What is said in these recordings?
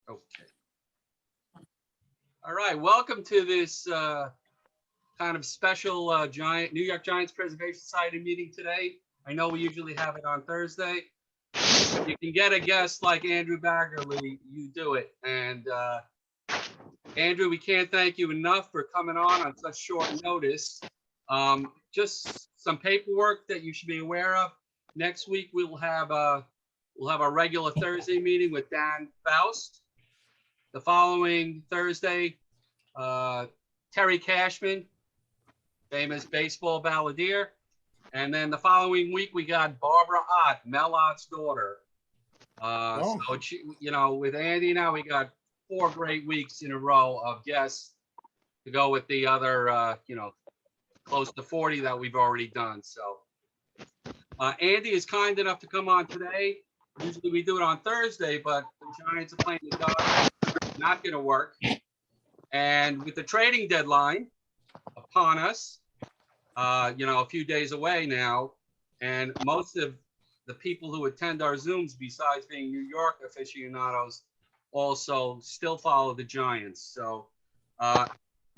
Okay. All right. Welcome to this kind of special New York Giants Preservation Society meeting today. I know we usually have it on Thursday. If you can get a guest like Andrew Baggarly, you do it. And Andrew, we can't thank you enough for coming on such short notice. Just some paperwork that you should be aware of. Next week we'll have a regular Thursday meeting with Dan Faust. The following Thursday, Terry Cashman, famous baseball balladeer. And then the following week, we got Barbara Ott, Mel Ott's daughter. So, with Andy now, we got 4 great weeks in a row of guests to go with the other, close to 40 that we've already done. So Andy is kind enough to come on today. Usually we do it on Thursday, but the Giants are playing the Dodgers. Not going to work. And with the trading deadline upon us, a few days away now, and most of the people who attend our Zooms, besides being New York aficionados, also still follow the Giants. So,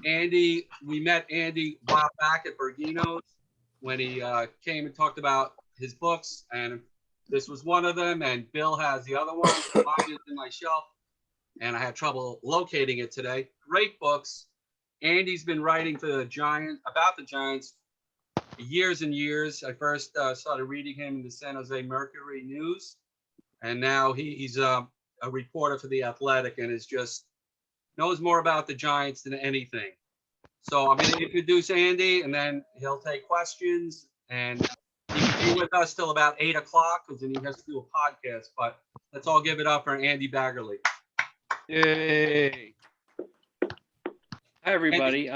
we met Andy a while back at Bergino's when he came and talked about his books, and this was one of them, and Bill has the other one. Mine is in my shelf, and I had trouble locating it today. Great books. Andy's been writing for about the Giants for years and years. I first started reading him in the San Jose Mercury News, and now he's a reporter for The Athletic and knows more about the Giants than anything. So I'm going to introduce Andy, and then he'll take questions, and he can be with us till about 8 o'clock because then he has to do a podcast. But let's all give it up for Andy Baggarly. Yay. Hi, everybody.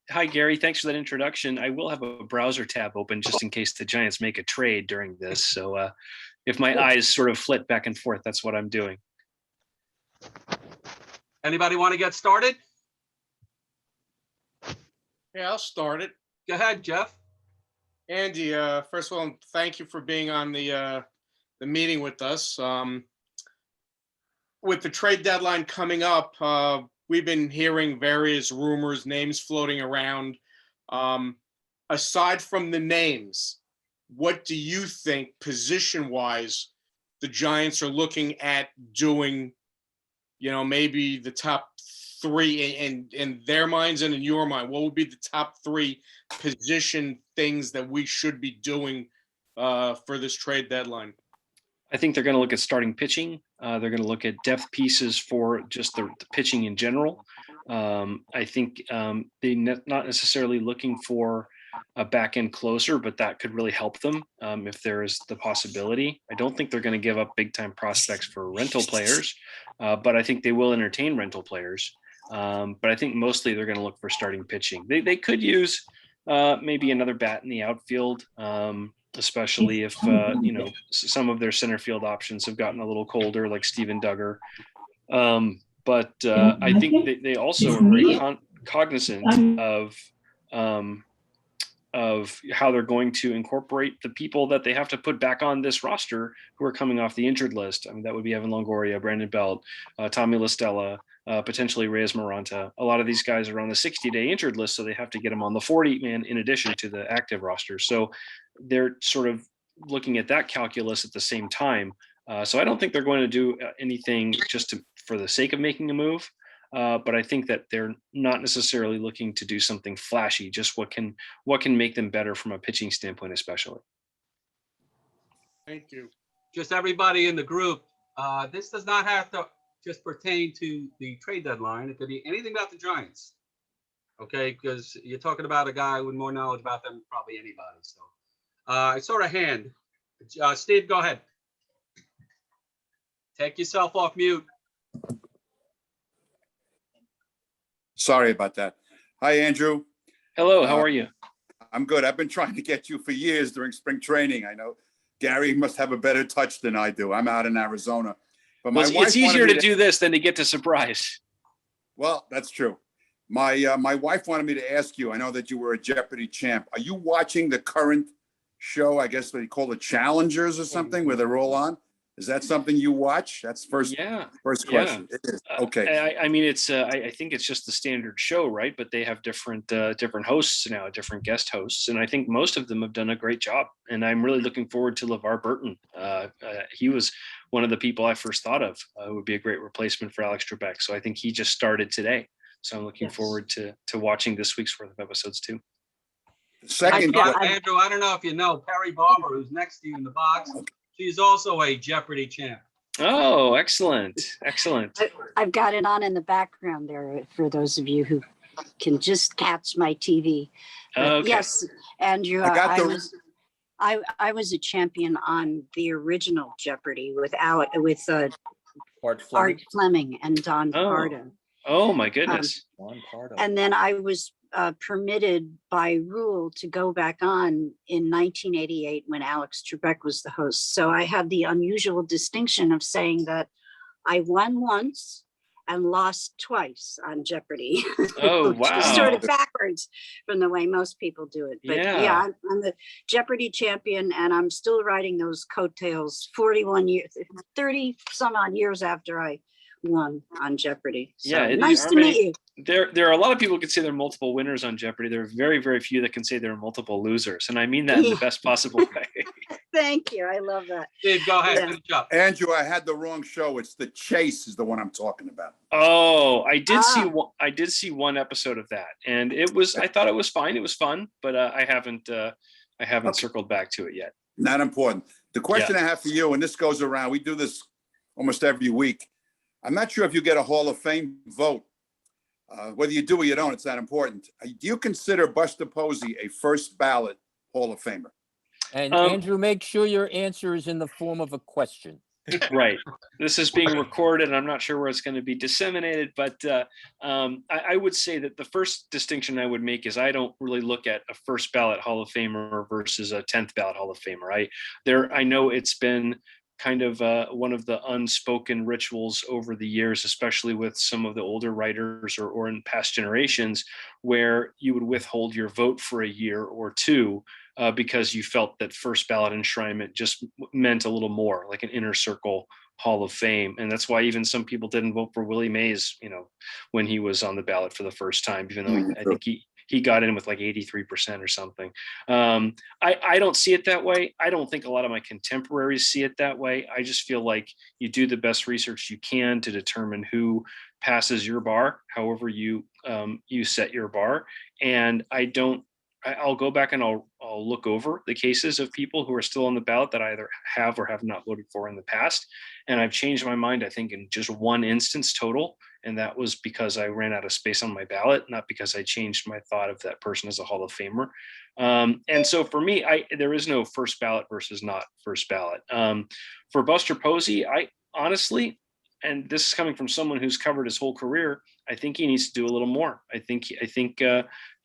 Hi, Gary. Thanks for that introduction. I will have a browser tab open just in case the Giants make a trade during this. So if my eyes sort of flit back and forth, that's what I'm doing. Anybody want to get started? Yeah, I'll start it. Go ahead, Jeff. Andy, first of all, thank you for being on the meeting with us. With the trade deadline coming up, we've been hearing various rumors, names floating around. Aside from the names, what do you think position-wise the Giants are looking at doing, maybe the top 3 in their minds and in your mind? What would be the top 3 position things that we should be doing for this trade deadline? I think they're going to look at starting pitching. They're going to look at depth pieces for just the pitching in general. I think they're not necessarily looking for a back end closer, but that could really help them if there is the possibility. I don't think they're going to give up big time prospects for rental players, but I think they will entertain rental players. But I think mostly they're going to look for starting pitching. They could use maybe another bat in the outfield. Especially if, some of their center field options have gotten a little colder, like Steven Duggar. But I think they also are very cognizant of how they're going to incorporate the people that they have to put back on this roster who are coming off the injured list. I mean, that would be Evan Longoria, Brandon Belt, Tommy La Stella, potentially Reyes Maranta. A lot of these guys are on the 60-day injured list, so they have to get them on the 40-man in addition to the active roster. So they're sort of looking at that calculus at the same time. So I don't think they're going to do anything just for the sake of making a move. But I think that they're not necessarily looking to do something flashy, just what can make them better from a pitching standpoint, especially. Thank you. Just everybody in the group, this does not have to just pertain to the trade deadline. It could be anything about the Giants, okay? Because you're talking about a guy with more knowledge about them than probably anybody. So I saw a hand. Steve, go ahead. Take yourself off mute. Sorry about that. Hi, Andrew. Hello, how are you? I'm good. I've been trying to get you for years during spring training. I know Gary must have a better touch than I do. I'm out in Arizona. But it's easier to do this than to get to surprise. Well, that's true. My wife wanted me to ask you, I know that you were a Jeopardy champ. Are you watching the current show, I guess they call it Challengers or something, where they're all on? Is that something you watch? That's first Yeah. question. It is. Okay. I mean, it's I think it's just the standard show, right? But they have different hosts now, different guest hosts, and I think most of them have done a great job. And I'm really looking forward to LeVar Burton. He was one of the people I first thought of would be a great replacement for Alex Trebek. So I think he just started today. So I'm looking forward to watching this week's worth of episodes too. Second, Andrew, I don't know if you know Perry Barber, who's next to you in the box. She's also a Jeopardy champ. Oh, excellent. Excellent. I've got it on in the background there for those of you who can just catch my TV. But Okay. yes, Andrew, I was a champion on the original Jeopardy with Art Fleming and Don Pardo. Oh my goodness. And then I was permitted by rule to go back on in 1988 when Alex Trebek was the host. So I had the unusual distinction of saying that I won once and lost twice on Jeopardy. Oh, Which is sort of wow. backwards from the way most people do it. But Yeah. yeah, I'm the Jeopardy champion, and I'm still riding those coattails 41 years, 30 some odd years after I won on Jeopardy. So Yeah, nice to meet you. There are a lot of people who can say they're multiple winners on Jeopardy. There are very, very few that can say they're multiple losers. And I mean that in the best possible way. Thank you. I love that. Steve, go ahead. Yeah. Good job. Andrew, I had the wrong show. It's The Chase is the one I'm talking about. Oh, I did see one episode of that. And I thought it was fine. It was fun, but I haven't circled back to it yet. Not important. The question I have for you, and this goes around, we do this almost every week. I'm not sure if you get a Hall of Fame vote. Whether you do or you don't, it's not important. Do you consider Buster Posey a first ballot Hall of Famer? And Andrew, make sure your answer is in the form of a question. Right. This is being recorded. I'm not sure where it's going to be disseminated, but I would say that the first distinction I would make is I don't really look at a first ballot Hall of Famer versus a 10th ballot Hall of Famer. I know it's been kind of one of the unspoken rituals over the years, especially with some of the older writers or in past generations, where you would withhold your vote for a year or two because you felt that first ballot enshrinement just meant a little more, like an inner circle Hall of Fame. And that's why even some people didn't vote for Willie Mays, when he was on the ballot for the first time, even though I think he got in with like 83% or something. I don't see it that way. I don't think a lot of my contemporaries see it that way. I just feel like you do the best research you can to determine who passes your bar, however you set your bar. And I'll go back and I'll look over the cases of people who are still on the ballot that I either have or have not voted for in the past. And I've changed my mind, I think, in just one instance total. And that was because I ran out of space on my ballot, not because I changed my thought of that person as a Hall of Famer. And so for me, there is no first ballot versus not first ballot. For Buster Posey, I honestly, and this is coming from someone who's covered his whole career, I think he needs to do a little more. I think he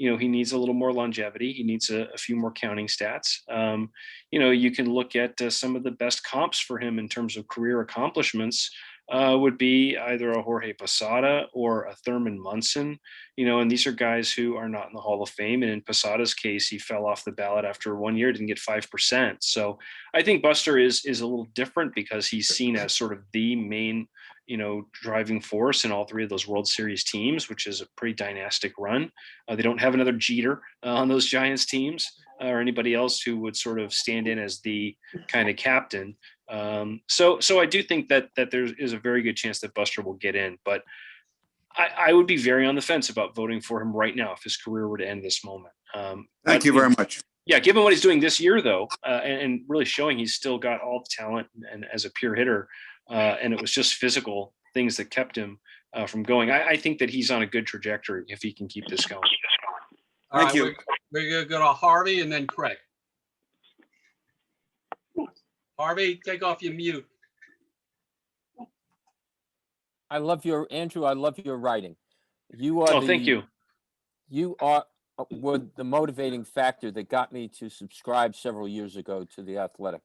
needs a little more longevity. He needs a few more counting stats. You can look at some of the best comps for him in terms of career accomplishments. Would be either a Jorge Posada or a Thurman Munson, and these are guys who are not in the Hall of Fame. And in Posada's case, he fell off the ballot after 1 year, didn't get 5%. So I think Buster is a little different because he's seen as sort of the main, driving force in all three of those World Series teams, which is a pretty dynastic run. They don't have another Jeter on those Giants teams or anybody else who would sort of stand in as the kind of captain. So I do think that there is a very good chance that Buster will get in, but I would be very on the fence about voting for him right now if his career were to end this moment. Thank you very much. Yeah, given what he's doing this year, though, and really showing he's still got all the talent and as a pure hitter, and it was just physical things that kept him from going. I think that he's on a good trajectory if he can keep this going. Thank you. We're going to go to Harvey and then Craig. Harvey, take off your mute. Andrew, I love your writing. You are Thank you. You were the motivating factor that got me to subscribe several years ago to The Athletic.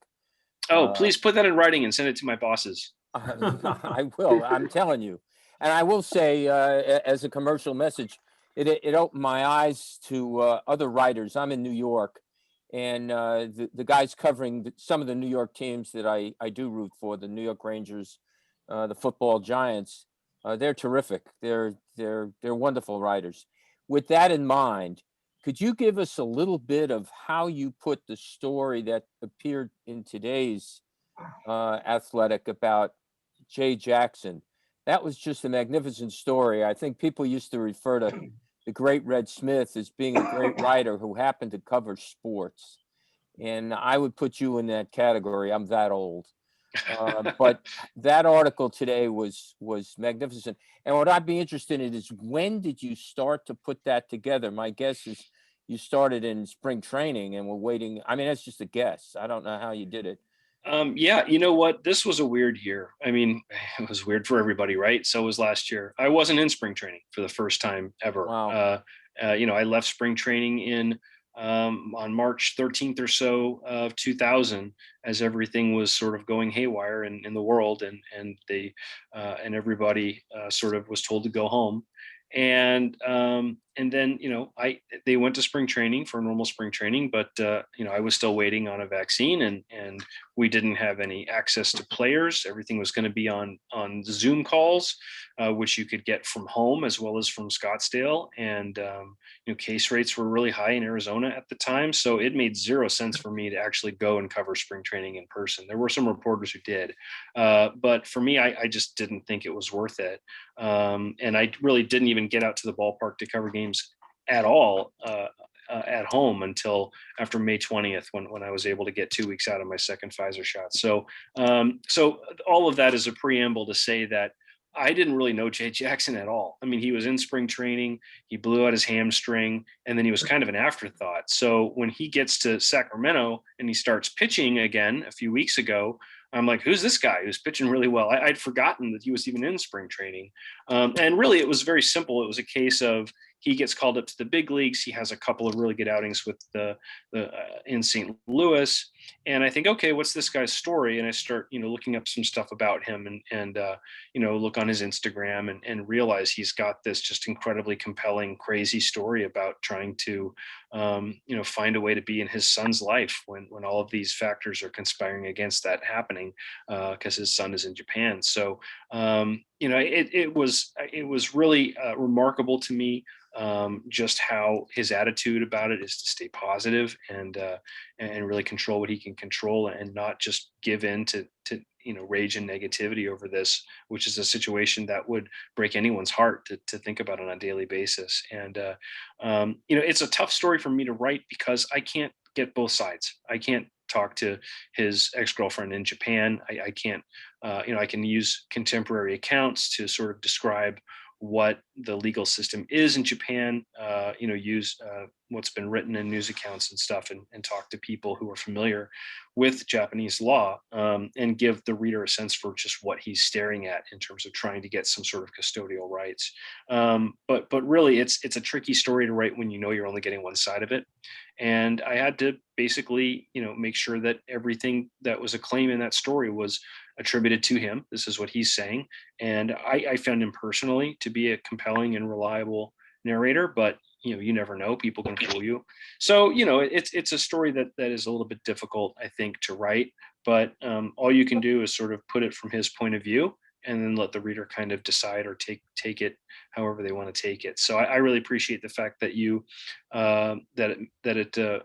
Please put that in writing and send it to my bosses. I will, I'm telling you. And I will say, as a commercial message, it opened my eyes to other writers. I'm in New York, And the guys covering some of the New York teams that I do root for, the New York Rangers, the football Giants, they're terrific. They're wonderful writers. With that in mind, could you give us a little bit of how you put the story that appeared in today's Athletic about Jay Jackson? That was just a magnificent story. I think people used to refer to the great Red Smith as being a great writer who happened to cover sports. And I would put you in that category. I'm that old. But that article today was magnificent. And what I'd be interested in is, when did you start to put that together? My guess is you started in spring training and we're waiting. I mean, that's just a guess. I don't know how you did it. Yeah, you know what? This was a weird year. I mean, it was weird for everybody, right? So was last year. I wasn't in spring training for the first time ever. Wow. I left spring training in on March 13th or so of 2000, as everything was sort of going haywire in the world, and everybody sort of was told to go home. And then they went to spring training for normal spring training, but I was still waiting on a vaccine, and we didn't have any access to players. Everything was going to be on Zoom calls, which you could get from home as well as from Scottsdale. And case rates were really high in Arizona at the time, so it made zero sense for me to actually go and cover spring training in person. There were some reporters who did, but for me, I just didn't think it was worth it. And I really didn't even get out to the ballpark to cover games at all at home until after May 20th, when I was able to get 2 weeks out of my second Pfizer shot. So all of that is a preamble to say that I didn't really know Jay Jackson at all. I mean, he was in spring training, he blew out his hamstring, and then he was kind of an afterthought. So when he gets to Sacramento and he starts pitching again a few weeks ago, I'm like, who's this guy who's pitching really well? I'd forgotten that he was even in spring training. And really, it was very simple. It was a case of, he gets called up to the big leagues. He has a couple of really good outings with the in St. Louis. And I think, okay, what's this guy's story? And I start, looking up some stuff about him, and look on his Instagram, and realize he's got this just incredibly compelling, crazy story about trying to, find a way to be in his son's life when all of these factors are conspiring against that happening, because his son is in Japan. So, it was really remarkable to me, just how his attitude about it is to stay positive and really control what he can control, and not just give in to rage and negativity over this, which is a situation that would break anyone's heart to think about on a daily basis. And it's a tough story for me to write, because I can't get both sides. I can't talk to his ex-girlfriend in Japan. I can't, I can use contemporary accounts to sort of describe what the legal system is in Japan, use what's been written in news accounts and stuff, and talk to people who are familiar with Japanese law, and give the reader a sense for just what he's staring at in terms of trying to get some sort of custodial rights. But really, it's a tricky story to write when you're only getting one side of it. And I had to basically, make sure that everything that was a claim in that story was attributed to him. This is what he's saying. And I found him personally to be a compelling and reliable narrator, but you never know, people can fool you. So, it's a story that is a little bit difficult, I think, to write, but all you can do is sort of put it from his point of view, and then let the reader kind of decide or take it however they want to take it. So I really appreciate the fact that you that it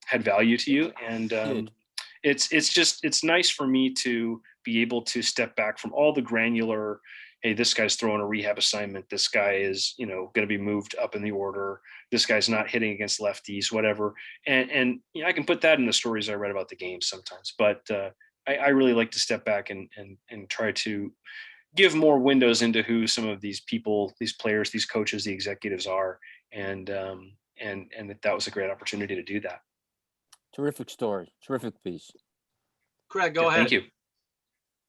had value to you, and it's nice for me to be able to step back from all the granular, hey, this guy's throwing a rehab assignment, this guy is going to be moved up in the order, this guy's not hitting against lefties, whatever, and I can put that in the stories I read about the game sometimes, but I really like to step back and try to give more windows into who some of these people, these players, these coaches, the executives are, and that was a great opportunity to do that. Terrific story. Terrific piece. Craig, go ahead. Thank you.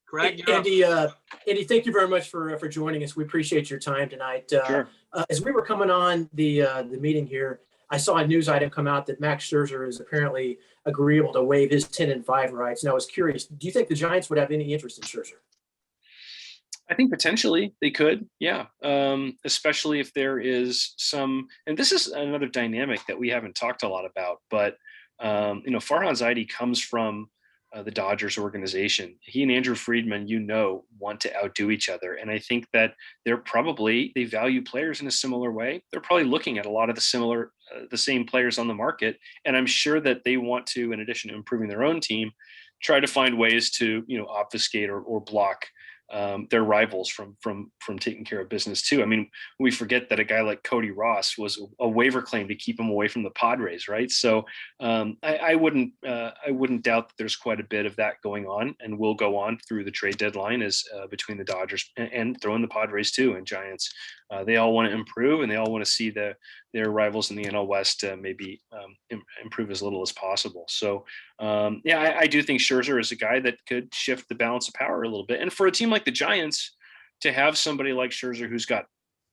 Craig, you're up. Andy, thank you very much for joining us. We appreciate your time tonight. Sure. As we were coming on the meeting here, I saw a news item come out that Max Scherzer is apparently agreeable to waive his 10-5 rights. And I was curious, do you think the Giants would have any interest in Scherzer? I think potentially they could, yeah. Especially if there is some, and this is another dynamic that we haven't talked a lot about, but Farhan Zaidi comes from the Dodgers organization. He and Andrew Friedman, want to outdo each other. And I think that they value players in a similar way. They're probably looking at a lot of the same players on the market. And I'm sure that they want to, in addition to improving their own team, try to find ways to, obfuscate or block their rivals from taking care of business too. I mean, we forget that a guy like Cody Ross was a waiver claim to keep him away from the Padres, right? So I wouldn't doubt that there's quite a bit of that going on, and will go on through the trade deadline, as between the Dodgers and throw in the Padres too, and Giants. They all want to improve, and they all want to see their rivals in the NL West maybe improve as little as possible. So I do think Scherzer is a guy that could shift the balance of power a little bit. And for a team like the Giants to have somebody like Scherzer who's got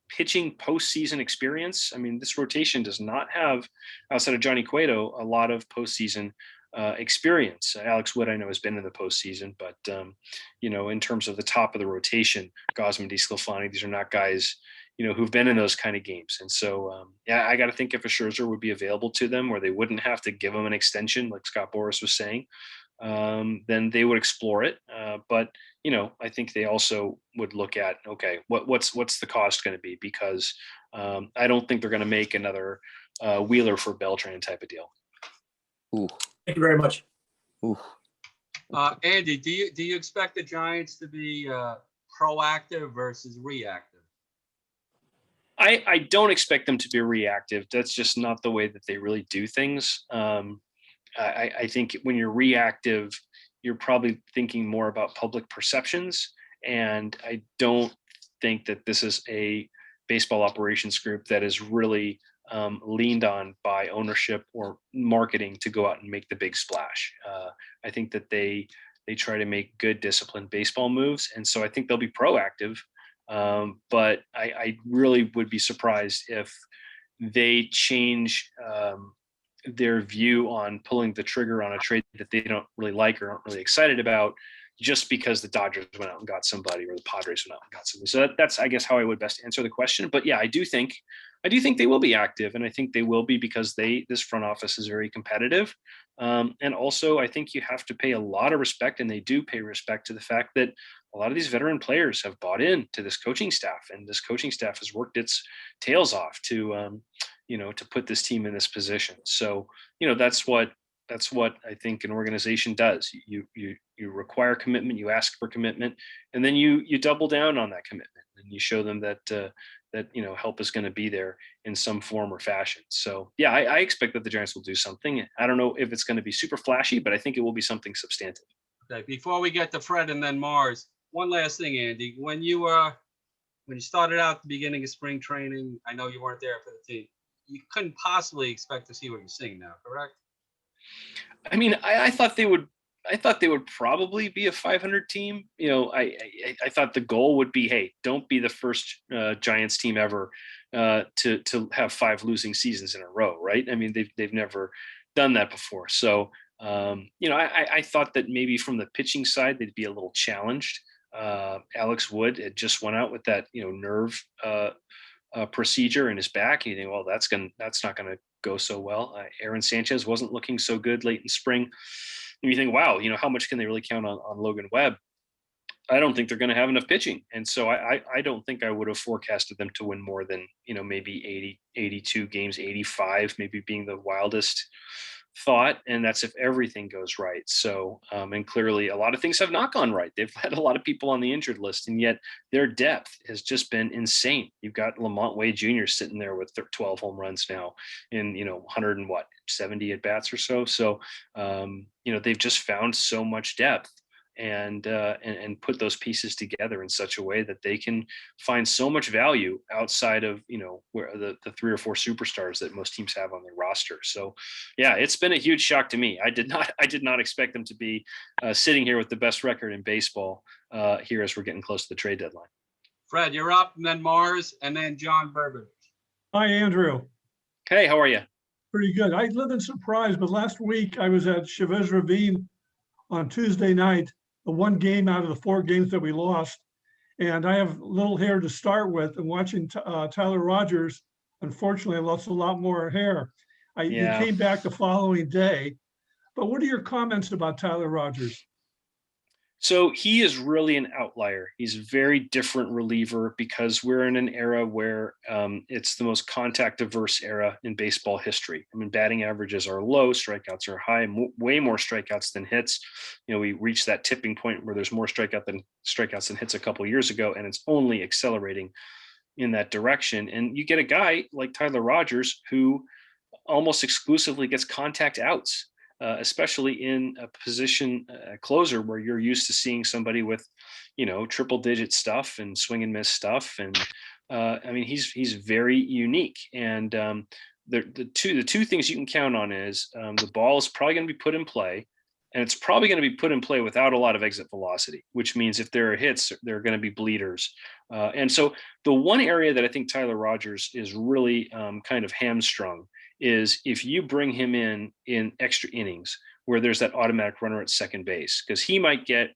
pitching postseason experience. I mean, this rotation does not have, outside of Johnny Cueto, a lot of postseason experience. Alex Wood, I know, has been in the postseason, but in terms of the top of the rotation, Gausman, DeSclafani, these are not guys who've been in those kind of games. And so, I got to think if a Scherzer would be available to them, where they wouldn't have to give him an extension, like Scott Boras was saying, then they would explore it. But I think they also would look at, okay, what's the cost going to be? Because I don't think they're going to make another Wheeler for Beltran type of deal. Ooh. Thank you very much. Ooh. Andy, do you expect the Giants to be proactive versus reactive? I don't expect them to be reactive. That's just not the way that they really do things. I think when you're reactive, you're probably thinking more about public perceptions. And I don't think that this is a baseball operations group that is really leaned on by ownership or marketing to go out and make the big splash. I think that they try to make good, disciplined baseball moves. And so I think they'll be proactive. But I really would be surprised if they change their view on pulling the trigger on a trade that they don't really like or aren't really excited about, just because the Dodgers went out and got somebody, or the Padres went out and got somebody. So that's, I guess, how I would best answer the question. But yeah, I do think they will be active, and I think they will be because this front office is very competitive. And also, I think you have to pay a lot of respect, and they do pay respect to the fact that a lot of these veteran players have bought in to this coaching staff, and this coaching staff has worked its tails off to put this team in this position. So, that's what I think an organization does. You require commitment, you ask for commitment, and then you double down on that commitment, and you show them that help is going to be there in some form or fashion. So yeah, I expect that the Giants will do something. I don't know if it's going to be super flashy, but I think it will be something substantive. Okay, before we get to Fred and then Mars, one last thing, Andy. When you started out at the beginning of spring training, I know you weren't there for the team. You couldn't possibly expect to see what you're seeing now, correct? I mean, I thought they would probably be a 500 team. I thought the goal would be, hey, don't be the first Giants team ever to have 5 losing seasons in a row, right? I mean, they've never done that before. So, I thought that maybe from the pitching side, they'd be a little challenged. Alex Wood had just went out with that, nerve procedure in his back. You think, well, that's not going to go so well. Aaron Sanchez wasn't looking so good late in spring. And you think, wow, how much can they really count on Logan Webb? I don't think they're going to have enough pitching. And so I don't think I would have forecasted them to win more than, maybe 80, 82 games, 85, maybe being the wildest thought. And that's if everything goes right. So, and clearly a lot of things have not gone right. They've had a lot of people on the injured list, and yet their depth has just been insane. You've got Lamont Wade Jr. sitting there with 12 home runs now in, 170 at bats or so. So, they've just found so much depth and put those pieces together in such a way that they can find so much value outside of, where the 3 or 4 superstars that most teams have on their roster. So yeah, it's been a huge shock to me. I did not expect them to be sitting here with the best record in baseball here as we're getting close to the trade deadline. Fred, you're up, and then Mars, and then John Bourbon. Hi, Andrew. Hey, how are you? Pretty good. I live in Surprise, but last week I was at Chavez Ravine on Tuesday night, the one game out of the 4 games that we lost. And I have little hair to start with, and watching Tyler Rogers, unfortunately, I lost a lot more hair. He Yeah. came back the following day. But what are your comments about Tyler Rogers? So he is really an outlier. He's a very different reliever because we're in an era where it's the most contact diverse era in baseball history. I mean, batting averages are low, strikeouts are high, way more strikeouts than hits. You know, we reached that tipping point where there's more strikeouts than hits a couple of years ago, and it's only accelerating in that direction. And you get a guy like Tyler Rogers who almost exclusively gets contact outs. Especially in a position closer where you're used to seeing somebody with, you know, triple digit stuff and swing and miss stuff. And I mean, he's very unique. And the two things you can count on is the ball is probably going to be put in play, and it's probably going to be put in play without a lot of exit velocity, which means if there are hits, there are going to be bleeders. And so the one area that I think Tyler Rogers is really kind of hamstrung is if you bring him in extra innings where there's that automatic runner at second base, because he might get,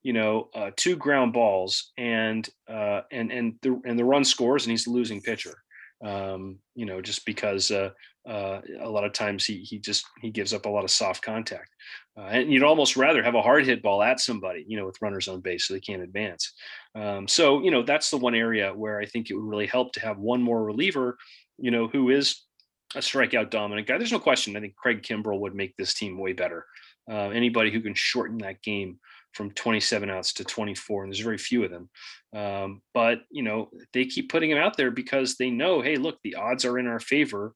you know, 2 ground balls and the run scores and he's the losing pitcher. You know, just because a lot of times he gives up a lot of soft contact, and you'd almost rather have a hard hit ball at somebody, you know, with runners on base so they can't advance. So, you know, that's the one area where I think it would really help to have one more reliever, you know, who is a strikeout dominant guy. There's no question. I think Craig Kimbrell would make this team way better. Anybody who can shorten that game from 27 outs to 24, and there's very few of them. But, you know, they keep putting him out there because they know, hey, look, the odds are in our favor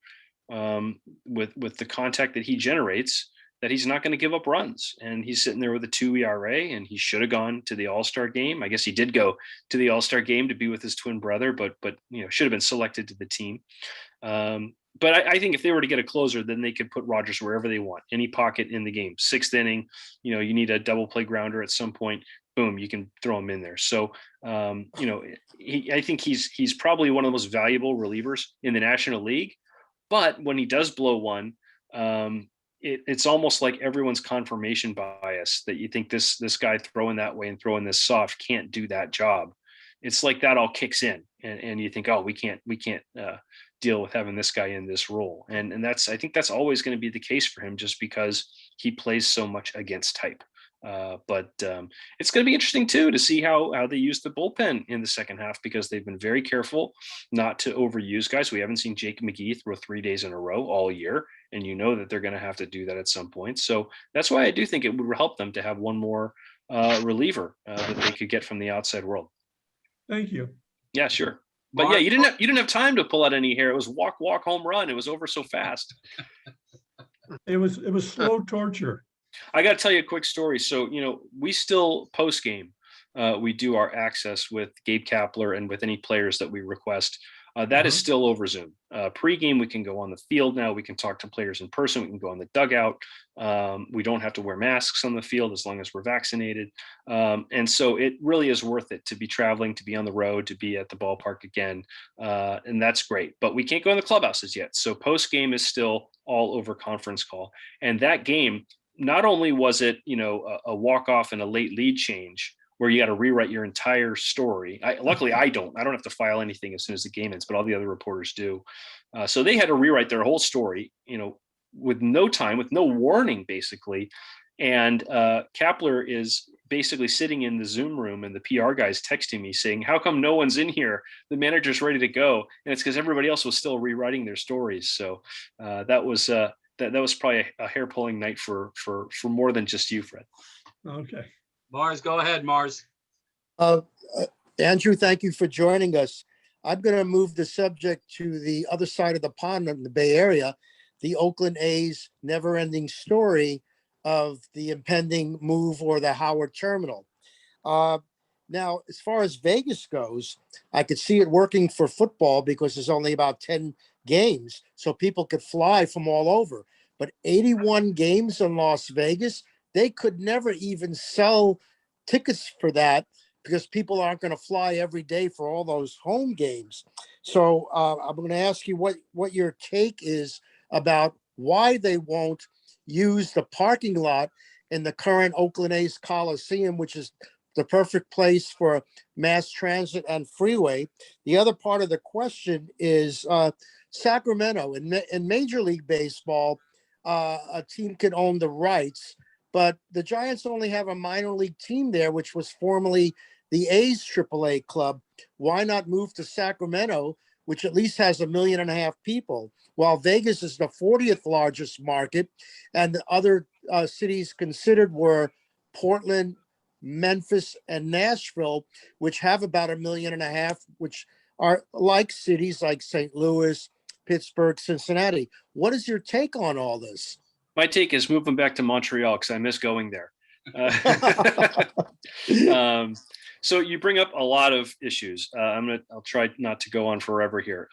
with the contact that he generates, that he's not going to give up runs. And he's sitting there with a 2 ERA, and he should have gone to the All-Star game. I guess he did go to the All-Star game to be with his twin brother, but you know, should have been selected to the team. But I think if they were to get a closer, then they could put Rogers wherever they want, any pocket in the game. 6th inning, you know, you need a double play grounder at some point. Boom, you can throw him in there. So, you know, I think he's probably one of the most valuable relievers in the National League. But when he does blow one, it's almost like everyone's confirmation bias that you think this guy throwing that way and throwing this soft can't do that job. It's like that all kicks in, and you think, oh, we can't deal with having this guy in this role. And I think that's always going to be the case for him, just because he plays so much against type. But it's going to be interesting too to see how they use the bullpen in the second half, because they've been very careful not to overuse guys. We haven't seen Jake McGee throw 3 days in a row all year, and you know that they're going to have to do that at some point. So that's why I do think it would help them to have one more reliever that they could get from the outside world. Thank you. Yeah, sure. But yeah, you didn't have time to pull out any hair. It was walk, home run. It was over so fast. It was slow torture. I got to tell you a quick story. So, you know, we still post game, we do our access with Gabe Kapler and with any players that we request. That is still over Zoom. Pre-game, we can go on the field now. We can talk to players in person. We can go on the dugout. We don't have to wear masks on the field as long as we're vaccinated. And so it really is worth it to be traveling, to be on the road, to be at the ballpark again. And that's great. But we can't go in the clubhouses yet. So post-game is still all over conference call. And that game, not only was it, you know, a walk-off and a late lead change, where you got to rewrite your entire story. Luckily, I don't have to file anything as soon as the game ends, but all the other reporters do. So they had to rewrite their whole story, you know, with no time, with no warning, basically. And Kapler is basically sitting in the Zoom room, and the PR guy's texting me saying, "How come no one's in here? The manager's ready to go." And it's because everybody else was still rewriting their stories. So that was probably a hair pulling night for more than just you, Fred. Okay. Mars, go ahead, Mars. Andrew, thank you for joining us. I'm going to move the subject to the other side of the pond in the Bay Area, the Oakland A's never-ending story of the impending move or the Howard terminal. Now, as far as Vegas goes, I could see it working for football because there's only about 10 games, so people could fly from all over. But 81 games in Las Vegas, they could never even sell tickets for that because people aren't going to fly every day for all those home games. So I'm going to ask you what your take is about why they won't use the parking lot in the current Oakland A's Coliseum, which is the perfect place for mass transit and freeway. The other part of the question is Sacramento. In Major League Baseball, a team can own the rights, but the Giants only have a minor league team there, which was formerly the A's AAA club. Why not move to Sacramento, which at least has 1.5 million people, while Vegas is the 40th largest market, and the other cities considered were Portland, Memphis, and Nashville, which have about 1.5 million, which are like cities like St. Louis, Pittsburgh, Cincinnati. What is your take on all this? My take is move them back to Montreal because I miss going there. So you bring up a lot of issues. I'll try not to go on forever here.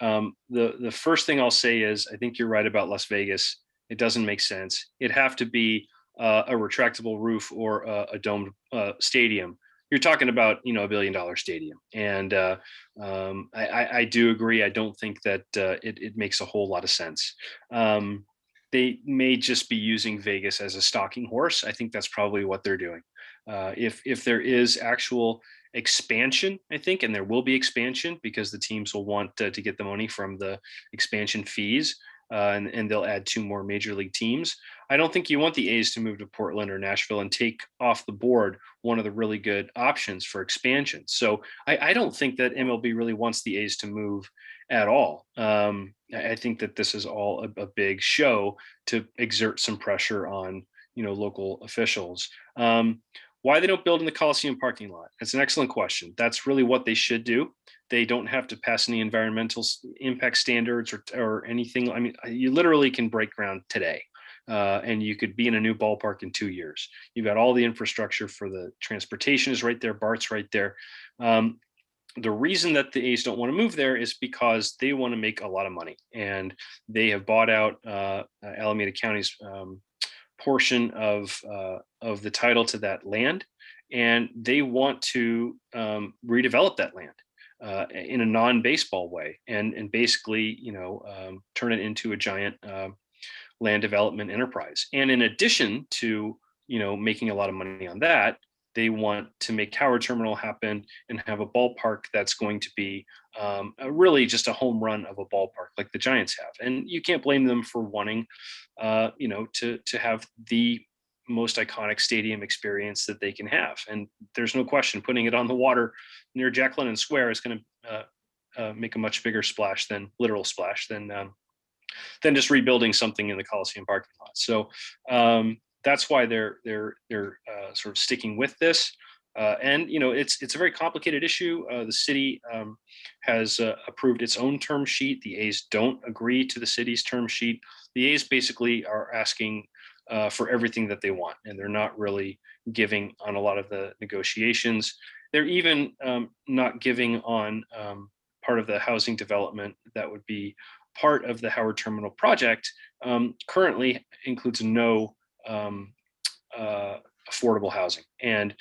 The first thing I'll say is I think you're right about Las Vegas. It doesn't make sense. It'd have to be a retractable roof or a domed stadium. You're talking about $1 billion stadium, and I do agree. I don't think that it makes a whole lot of sense. They may just be using Vegas as a stalking horse. I think that's probably what they're doing. If there is actual expansion, I think, and there will be expansion because the teams will want to get the money from the expansion fees, and they'll add 2 more major league teams. I don't think you want the A's to move to Portland or Nashville and take off the board one of the really good options for expansion. So I don't think that MLB really wants the A's to move at all. I think that this is all a big show to exert some pressure on local officials. Why they don't build in the Coliseum parking lot? That's an excellent question. That's really what they should do. They don't have to pass any environmental impact standards or anything. I mean, you literally can break ground today, and you could be in a new ballpark in 2 years. You've got all the infrastructure for the transportation is right there. BART's right there. The reason that the A's don't want to move there is because they want to make a lot of money, and they have bought out Alameda County's portion of the title to that land, and they want to redevelop that land in a non-baseball way, and basically turn it into a giant land development enterprise. And in addition to making a lot of money on that, they want to make Howard Terminal happen and have a ballpark that's going to be really just a home run of a ballpark like the Giants have. And you can't blame them for wanting, to have the most iconic stadium experience that they can have. And there's no question putting it on the water near Jack London Square is going to make a much bigger splash than just rebuilding something in the Coliseum parking lot. So that's why they're sort of sticking with this. And it's a very complicated issue. The city has approved its own term sheet. The A's don't agree to the city's term sheet. The A's basically are asking for everything that they want, and they're not really giving on a lot of the negotiations. They're even not giving on part of the housing development that would be part of the Howard Terminal project. Currently includes no affordable housing, and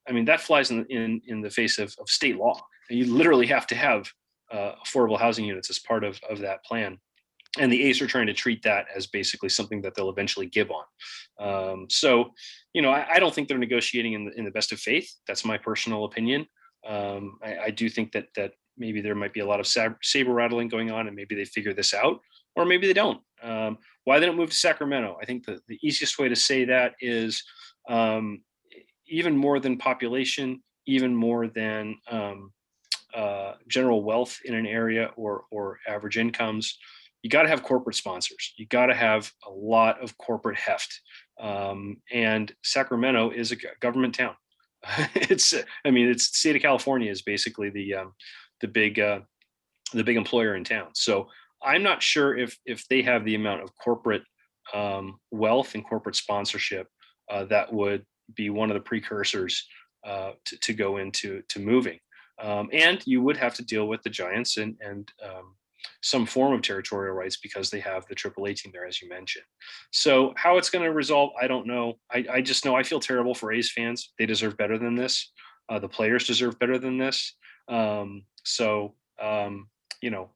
I mean that flies in the face of state law. You literally have to have affordable housing units as part of that plan, and the A's are trying to treat that as basically something that they'll eventually give on. So I don't think they're negotiating in the best of faith. That's my personal opinion. I do think that maybe there might be a lot of saber rattling going on, and maybe they figure this out, or maybe they don't. Why they don't move to Sacramento? I think the easiest way to say that is even more than population, even more than general wealth in an area or average incomes. You got to have corporate sponsors. You got to have a lot of corporate heft. And Sacramento is a government town. It's the state of California is basically the big employer in town. So I'm not sure if they have the amount of corporate wealth and corporate sponsorship that would be one of the precursors to go into moving. And you would have to deal with the Giants and some form of territorial rights because they have the AAA team there, as you mentioned. So how it's going to resolve, I don't know. I just know I feel terrible for A's fans. They deserve better than this. The players deserve better than this.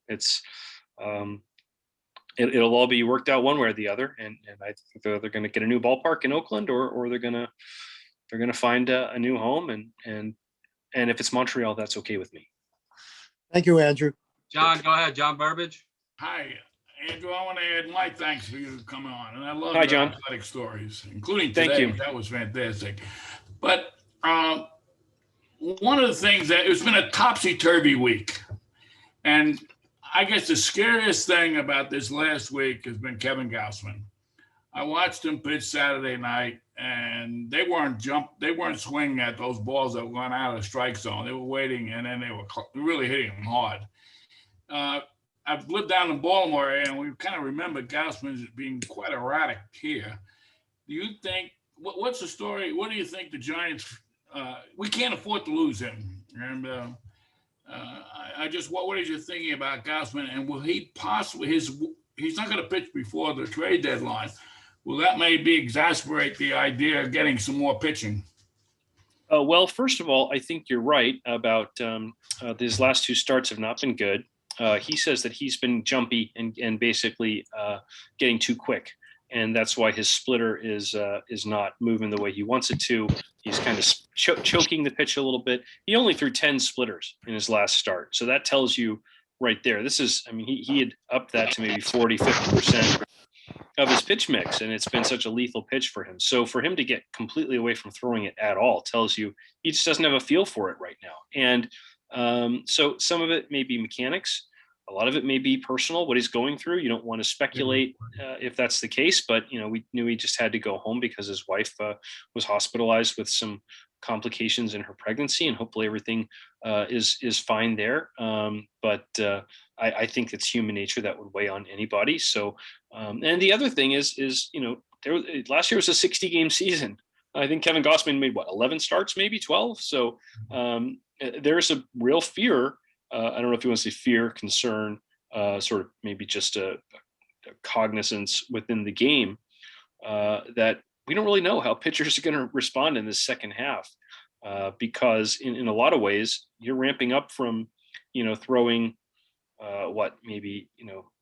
It's it'll all be worked out one way or the other. And I think they're going to get a new ballpark in Oakland, or they're going to they're going to find a new home, and if it's Montreal, that's okay with me. Thank you, Andrew. John, go ahead. John Burbidge. Hi, Andrew. I want to add my thanks for you coming on, and I love Hi, your John. athletic stories, including Thank today. you. That was fantastic. But one of the things that it's been a topsy-turvy week, and I guess the scariest thing about this last week has been Kevin Gausman. I watched him pitch Saturday night, and they weren't swinging at those balls that went out of the strike zone. They were waiting, and then they were really hitting them hard. I've lived down in Baltimore, and we kind of remember Gausman as being quite erratic here. Do you think, what's the story? What do you think the Giants, we can't afford to lose him. And what is your thinking about Gausman? And will he possibly, he's not going to pitch before the trade deadline. Will that maybe exacerbate the idea of getting some more pitching? Well, first of all, I think you're right about these last two starts have not been good. He says that he's been jumpy and basically getting too quick, and that's why his splitter is not moving the way he wants it to. He's kind of choking the pitch a little bit. He only threw 10 splitters in his last start, so that tells you right there. This is, I mean, he had upped that to maybe 40, 50% of his pitch mix, and it's been such a lethal pitch for him. So for him to get completely away from throwing it at all tells you he just doesn't have a feel for it right now. And so some of it may be mechanics. A lot of it may be personal, what he's going through. You don't want to speculate if that's the case, but we knew he just had to go home because his wife was hospitalized with some complications in her pregnancy, and hopefully everything is fine there. But I think it's human nature that would weigh on anybody. So, and the other thing is last year was a 60-game season. I think Kevin Gausman made 11 starts, maybe 12. So there's a real fear. I don't know if you want to say fear, concern, sort of maybe just a cognizance within the game that we don't really know how pitchers are going to respond in this second half because in a lot of ways you're ramping up from, throwing maybe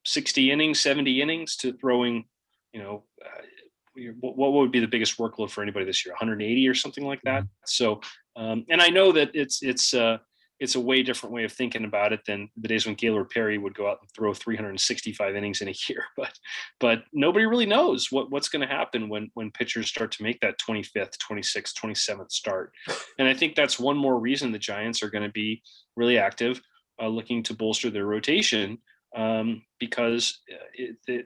60 innings, 70 innings to throwing, what would be the biggest workload for anybody this year, 180 or something like that. So, and I know that it's a way different way of thinking about it than the days when Gaylord Perry would go out and throw 365 innings in a year. But nobody really knows what's going to happen when pitchers start to make that 25th, 26th, 27th start. And I think that's one more reason the Giants are going to be really active, looking to bolster their rotation, because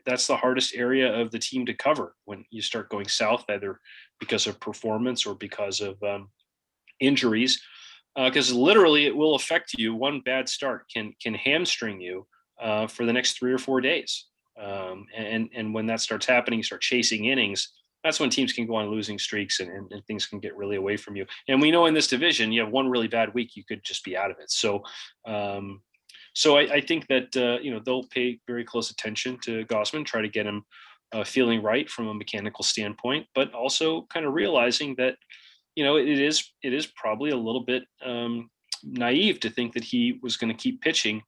that's the hardest area of the team to cover when you start going south, either because of performance or because of injuries. Because literally it will affect you. One bad start can hamstring you for the next 3 or 4 days. And when that starts happening, you start chasing innings. That's when teams can go on losing streaks and things can get really away from you. And we know in this division, you have one really bad week, you could just be out of it. So, I think that they'll pay very close attention to Gausman, try to get him feeling right from a mechanical standpoint, but also kind of realizing that it is probably a little bit naive to think that he was going to keep pitching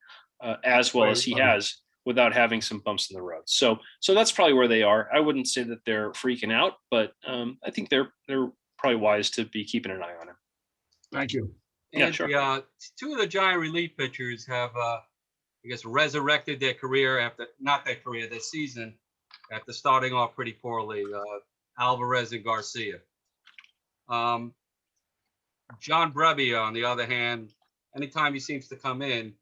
as well as he has without having some bumps in the road. So that's probably where they are. I wouldn't say that they're freaking out, but I think they're probably wise to be keeping an eye on him. Thank you. Yeah, And sure. two of the Giant relief pitchers have, resurrected their career their season after starting off pretty poorly. Alvarez and Garcia. John Brebbia, on the other hand, anytime he seems to come in,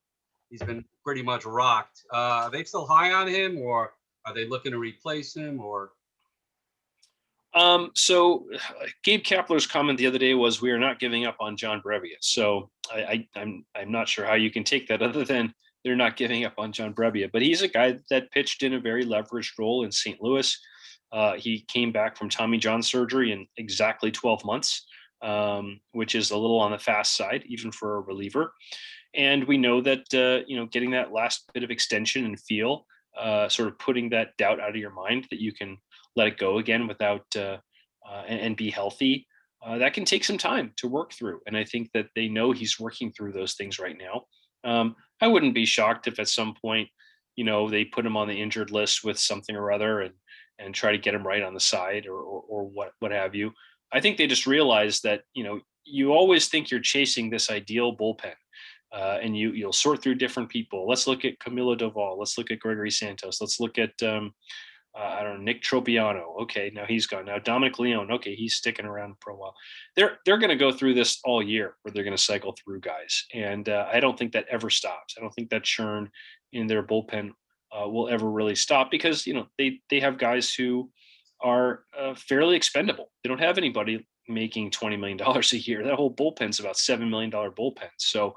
he's been pretty much rocked. Are they still high on him, or are they looking to replace him? Or so Gabe Kapler's comment the other day was, "We are not giving up on John Brebbia." So I'm not sure how you can take that other than they're not giving up on John Brebbia. But he's a guy that pitched in a very leveraged role in St. Louis. He came back from Tommy John surgery in exactly 12 months, which is a little on the fast side, even for a reliever. And we know that, getting that last bit of extension and feel, sort of putting that doubt out of your mind that you can let it go again without and be healthy, that can take some time to work through. And I think that they know he's working through those things right now. I wouldn't be shocked if at some point, they put him on the injured list with something or other and try to get him right on the side or what have you. I think they just realized that, you always think you're chasing this ideal bullpen. And you'll sort through different people. Let's look at Camilo Doval. Let's look at Gregory Santos. Let's look at I don't know, Nick Tropiano. Okay, now he's gone. Now Dominic Leone. Okay, he's sticking around for a while. They're going to go through this all year, where they're going to cycle through guys, and I don't think that ever stops. I don't think that churn in their bullpen will ever really stop, because they have guys who are fairly expendable. They don't have anybody making $20 million a year. That whole bullpen's about $7 million bullpen. So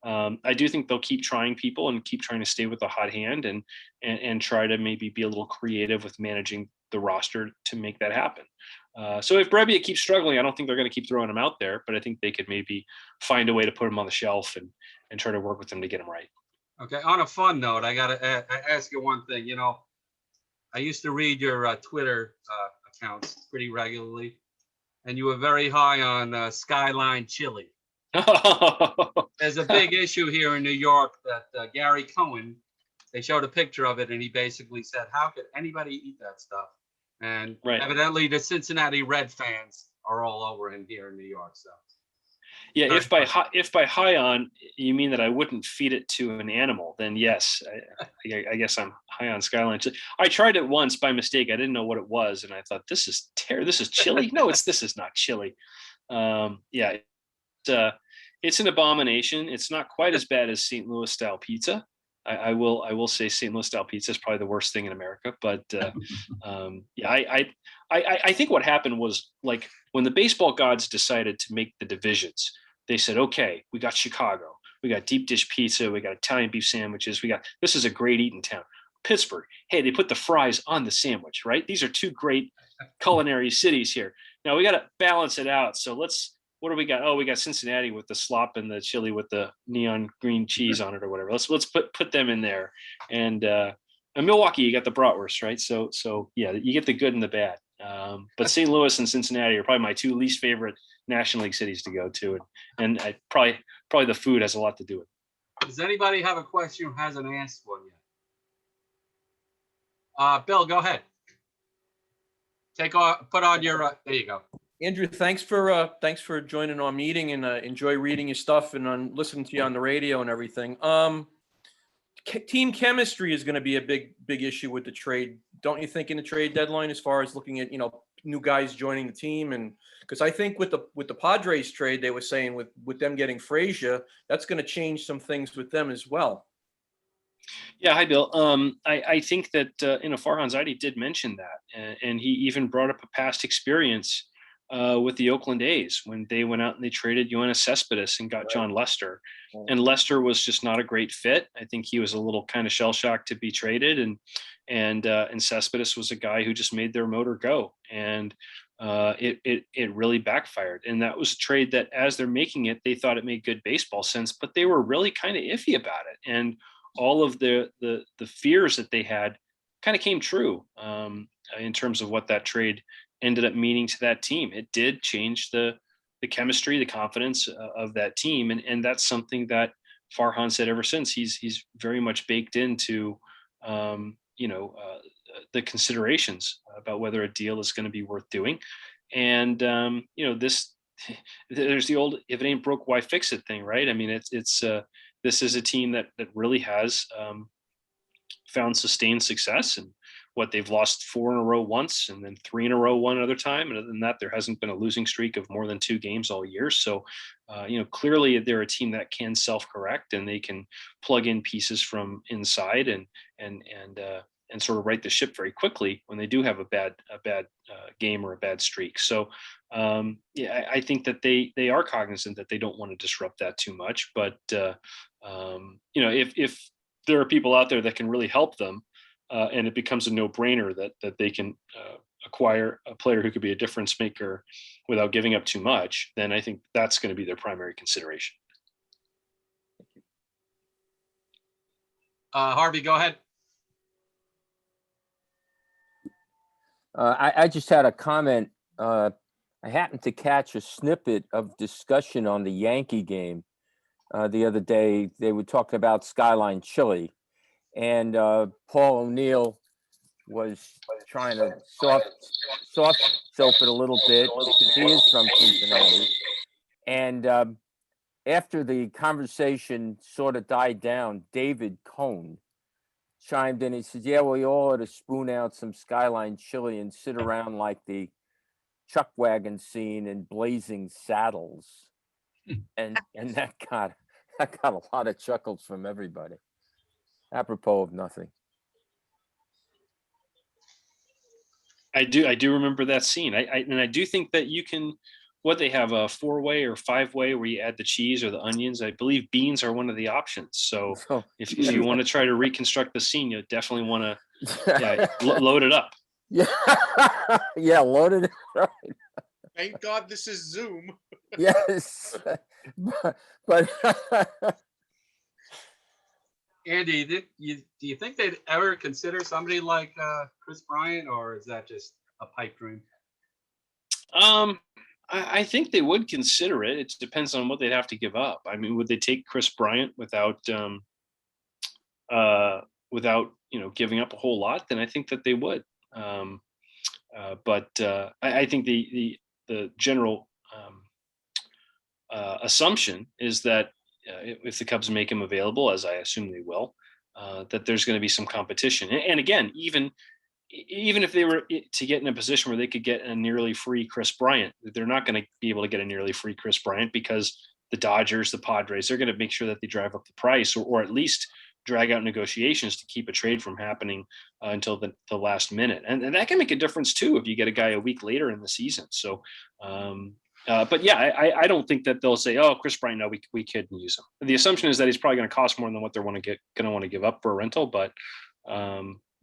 I do think they'll keep trying people and keep trying to stay with a hot hand and try to maybe be a little creative with managing the roster to make that happen. So if Brebbia keeps struggling, I don't think they're going to keep throwing him out there, but I think they could maybe find a way to put him on the shelf and try to work with him to get him right. Okay. On a fun note, I got to ask you one thing. I used to read your Twitter accounts pretty regularly, and you were very high on Skyline Chili. There's a big issue here in New York that Gary Cohen, they showed a picture of it, and he basically said, how could anybody eat that stuff? And evidently the Cincinnati Red fans are all over him here in New York. So yeah, if by high on you mean that I wouldn't feed it to an animal, then yes, I guess I'm high on Skyline. I tried it once by mistake. I didn't know what it was, and I thought, this is chili. No, this is not chili. Yeah. It's an abomination. It's not quite as bad as St. Louis style pizza. I will say St. Louis style pizza is probably the worst thing in America. But yeah, I think what happened was, like, when the baseball gods decided to make the divisions, they said, okay, we got Chicago, we got deep dish pizza, we got Italian beef sandwiches, this is a great eating town. Pittsburgh, hey, they put the fries on the sandwich, right? These are two great culinary cities here. Now we got to balance it out. So what do we got? Oh, we got Cincinnati with the slop and the chili with the neon green cheese on it or whatever. Let's put them in there. And Milwaukee, you got the bratwurst, right? So yeah, you get the good and the bad. But St. Louis and Cincinnati are probably my two least favorite National League cities to go to, and I probably the food has a lot to do with it. Does anybody have a question who hasn't asked one yet? Bill, go ahead. Put on your. There you go. Andrew, thanks for joining our meeting, and enjoy reading your stuff and listening to you on the radio and everything. Team chemistry is going to be a big issue with the trade, don't you think, in the trade deadline, as far as looking at new guys joining the team? And because I think with the Padres trade, they were saying with them getting Frazier, that's going to change some things with them as well. Yeah, hi Bill. I think that Farhan Zaidi did mention that, and he even brought up a past experience with the Oakland A's when they went out and they traded Yoenis Cespedes and got John Lester. And Lester was just not a great fit. I think he was a little kind of shell-shocked to be traded, and Cespedes was a guy who just made their motor go, and it really backfired. And that was a trade that, as they're making it, they thought it made good baseball sense, but they were really kind of iffy about it. And all of the fears that they had kind of came true in terms of what that trade ended up meaning to that team. It did change the chemistry, the confidence of that team. And that's something that Farhan said ever since. He's very much baked into, the considerations about whether a deal is going to be worth doing. And, there's the old, if it ain't broke, why fix it thing, right? I mean, this is a team that really has found sustained success, and what they've lost 4 in a row once, and then 3 in a row one other time. And other than that, there hasn't been a losing streak of more than 2 games all year. So, clearly they're a team that can self-correct, and they can plug in pieces from inside and sort of right the ship very quickly when they do have a bad game or a bad streak. So, I think that they are cognizant that they don't want to disrupt that too much. But if there are people out there that can really help them, and it becomes a no-brainer that they can acquire a player who could be a difference maker without giving up too much, then I think that's going to be their primary consideration. Harvey, go ahead. I just had a comment. I happened to catch a snippet of discussion on the Yankee game the other day. They were talking about Skyline Chili, and Paul O'Neill was trying to soft soap it a little bit because he is from Cincinnati. And after the conversation sort of died down, David Cohn chimed in. He said, "Yeah, we all ought to spoon out some Skyline chili and sit around like the chuck wagon scene in Blazing Saddles." And that got a lot of chuckles from everybody, apropos of nothing. I do remember that scene. I do think that you can, what they have, a 4-way or 5-way where you add the cheese or the onions. I believe beans are one of the options. So if you want to try to reconstruct the scene, you definitely want to load it up. Yeah, yeah, load it. Right. Thank God this is Zoom. Yes, but Andy, do you think they'd ever consider somebody like Chris Bryant, or is that just a pipe dream? I think they would consider it. It depends on what they'd have to give up. I mean, would they take Chris Bryant without giving up a whole lot? Then I think that they would. But I think the general assumption is that if the Cubs make him available, as I assume they will, that there's going to be some competition. And again, even if they were to get in a position where they could get a nearly free Chris Bryant, they're not going to be able to get a nearly free Chris Bryant because the Dodgers, the Padres, they're going to make sure that they drive up the price or at least drag out negotiations to keep a trade from happening until the last minute. And that can make a difference too if you get a guy a week later in the season. So, but yeah, I don't think that they'll say, "Oh, Chris Bryant, no, we couldn't use him." The assumption is that he's probably going to cost more than what they're going to want to give up for a rental. But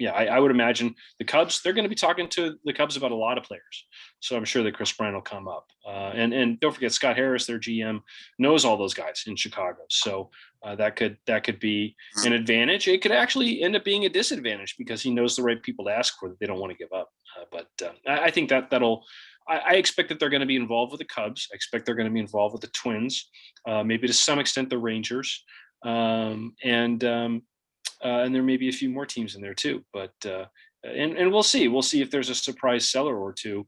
yeah, I would imagine the Cubs, they're going to be talking to the Cubs about a lot of players. So I'm sure that Chris Bryant will come up. And don't forget, Scott Harris, their GM, knows all those guys in Chicago. So that could be an advantage. It could actually end up being a disadvantage because he knows the right people to ask for that they don't want to give up. But I think I expect that they're going to be involved with the Cubs. I expect they're going to be involved with the Twins, maybe to some extent the Rangers. And there may be a few more teams in there too, but and we'll see. We'll see if there's a surprise seller or two.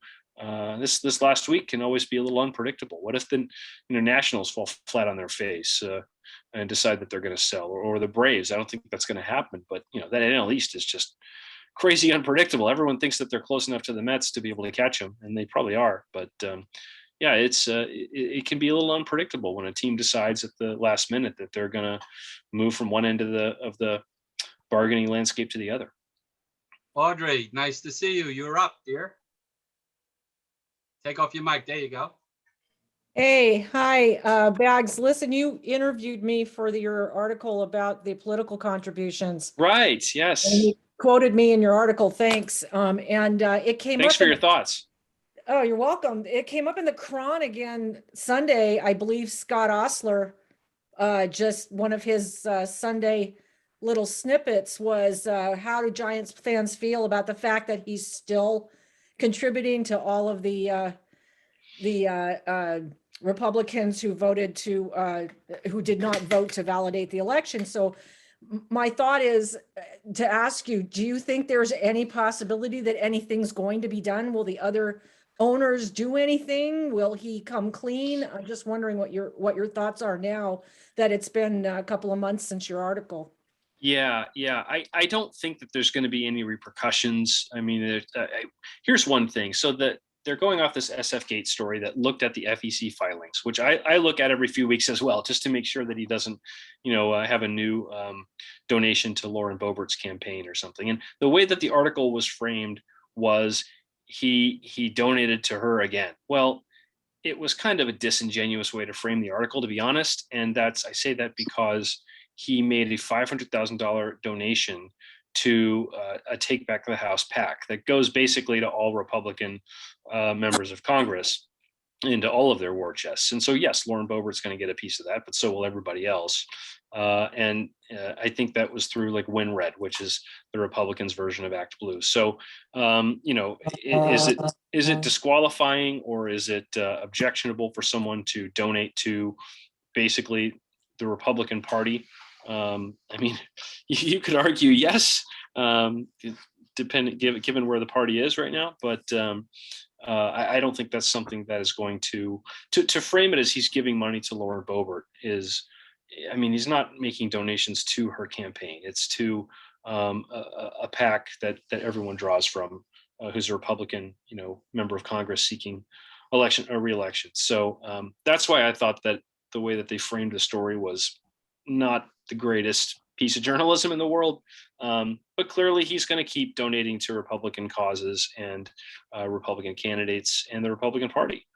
This last week can always be a little unpredictable. What if the Nationals fall flat on their face and decide that they're going to sell, or the Braves? I don't think that's going to happen. But that NL East is just crazy unpredictable. Everyone thinks that they're close enough to the Mets to be able to catch them, and they probably are. But yeah, it can be a little unpredictable when a team decides at the last minute that they're going to move from one end of the bargaining landscape to the other. Audrey, nice to see you. You're up, dear. Take off your mic. There you go. Hey, hi, Bags. Listen, you interviewed me for your article about the political contributions. Right. Yes. And you quoted me in your article. Thanks. And it came up. Thanks for your thoughts. Oh, you're welcome. It came up in the Cron again Sunday. I believe Scott Osler, just one of his Sunday little snippets was how do Giants fans feel about the fact that he's still contributing to all of the Republicans who who did not vote to validate the election. So my thought is to ask you, do you think there's any possibility that anything's going to be done? Will the other owners do anything? Will he come clean? I'm just wondering what your thoughts are now that it's been a couple of months since your article. Yeah. I don't think that there's going to be any repercussions. I mean, here's one thing. So that they're going off this SF Gate story that looked at the FEC filings, which I look at every few weeks as well, just to make sure that he doesn't, have a new donation to Lauren Boebert's campaign or something. And the way that the article was framed was he donated to her again. Well, it was kind of a disingenuous way to frame the article, to be honest. And I say that because he made a $500,000 donation to a Take Back the House PAC that goes basically to all Republican members of Congress into all of their war chests. And so, yes, Lauren Boebert's going to get a piece of that, but so will everybody else. And I think that was through like WinRed, which is the Republicans' version of Act Blue. So, is it disqualifying, or is it objectionable for someone to donate to basically the Republican Party? I mean, you could argue yes, given where the party is right now. But I don't think that's something that is going to frame it as he's giving money to Lauren Boebert is, I mean, he's not making donations to her campaign. It's to a PAC that everyone draws from, who's a Republican, member of Congress seeking re-election. So that's why I thought that the way that they framed the story was not the greatest piece of journalism in the world. But clearly he's going to keep donating to Republican causes and Republican candidates and the Republican Party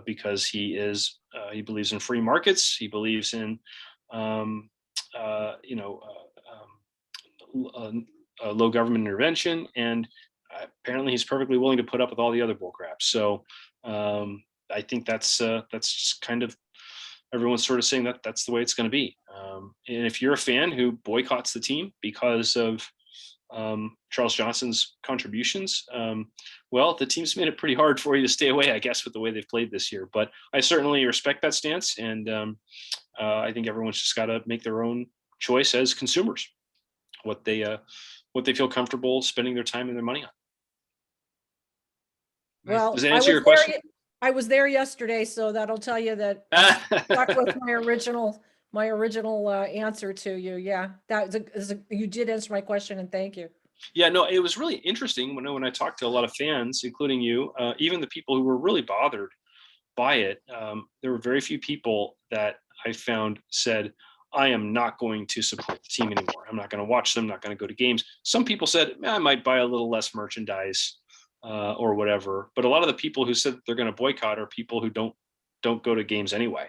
because he believes in free markets. He believes in, low government intervention, and apparently he's perfectly willing to put up with all the other bullcrap. So I think that's just kind of everyone's sort of saying that that's the way it's going to be. And if you're a fan who boycotts the team because of Charles Johnson's contributions, well, the team's made it pretty hard for you to stay away, I guess, with the way they've played this year. But I certainly respect that stance, and I think everyone's just got to make their own choice as consumers, what they feel comfortable spending their time and their money on. Well, does that answer your question? I was there yesterday, so that'll tell you that I stuck with my original answer to you. Yeah, you did answer my question, and thank you. Yeah, no, it was really interesting when I talked to a lot of fans, including you, even the people who were really bothered by it. There were very few people that I found said, I am not going to support the team anymore. I'm not going to watch them, not going to go to games. Some people said, I might buy a little less merchandise or whatever. But a lot of the people who said they're going to boycott are people who don't go to games anyway.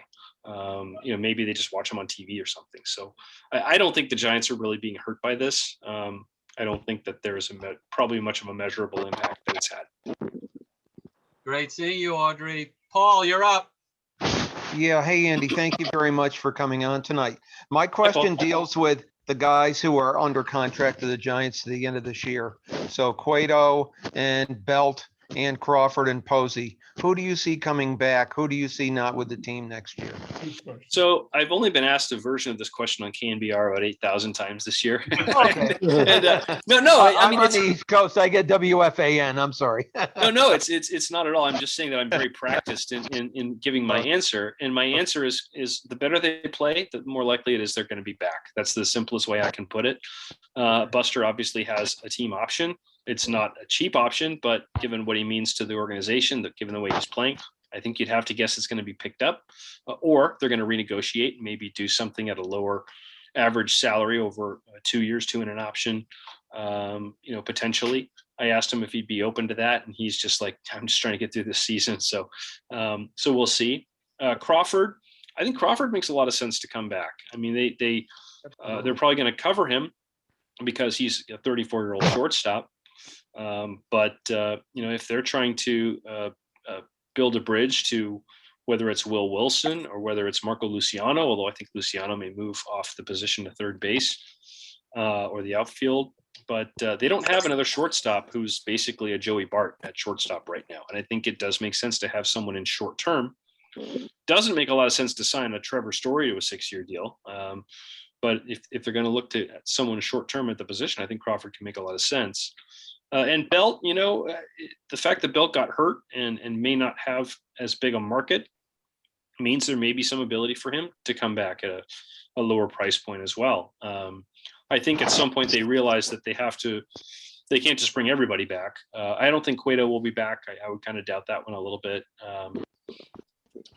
Maybe they just watch them on TV or something. So I don't think the Giants are really being hurt by this. I don't think that there's probably much of a measurable impact that it's had. Great seeing you, Audrey. Paul, you're up. Yeah. Hey, Andy, thank you very much for coming on tonight. My question deals with the guys who are under contract to the Giants to the end of this year. So Cueto and Belt and Crawford and Posey. Who do you see coming back? Who do you see not with the team next year? So I've only been asked a version of this question on KNBR about 8,000 times this year. Okay. I mean, I'm on the East Coast. I get WFAN. I'm sorry. No, it's not at all. I'm just saying that I'm very practiced in giving my answer, and my answer is the better they play, the more likely it is they're going to be back. That's the simplest way I can put it. Buster obviously has a team option. It's not a cheap option, but given what he means to the organization, given the way he's playing, I think you'd have to guess it's going to be picked up, or they're going to renegotiate and maybe do something at a lower average salary over 2 years, 2 and an option, potentially. I asked him if he'd be open to that, and he's just like, I'm just trying to get through this season. So we'll see. Crawford, I think Crawford makes a lot of sense to come back. I mean, they're probably going to cover him because he's a 34-year-old shortstop. But if they're trying to build a bridge to whether it's Will Wilson or whether it's Marco Luciano, although I think Luciano may move off the position to third base or the outfield, but they don't have another shortstop who's basically a Joey Bart at shortstop right now. And I think it does make sense to have someone in short term. Doesn't make a lot of sense to sign a Trevor Story to a 6-year deal. But if they're going to look to someone short term at the position, I think Crawford can make a lot of sense. And Belt, the fact that Belt got hurt and may not have as big a market means there may be some ability for him to come back at a lower price point as well. I think at some point they realize that they can't just bring everybody back. I don't think Cueto will be back. I would kind of doubt that one a little bit.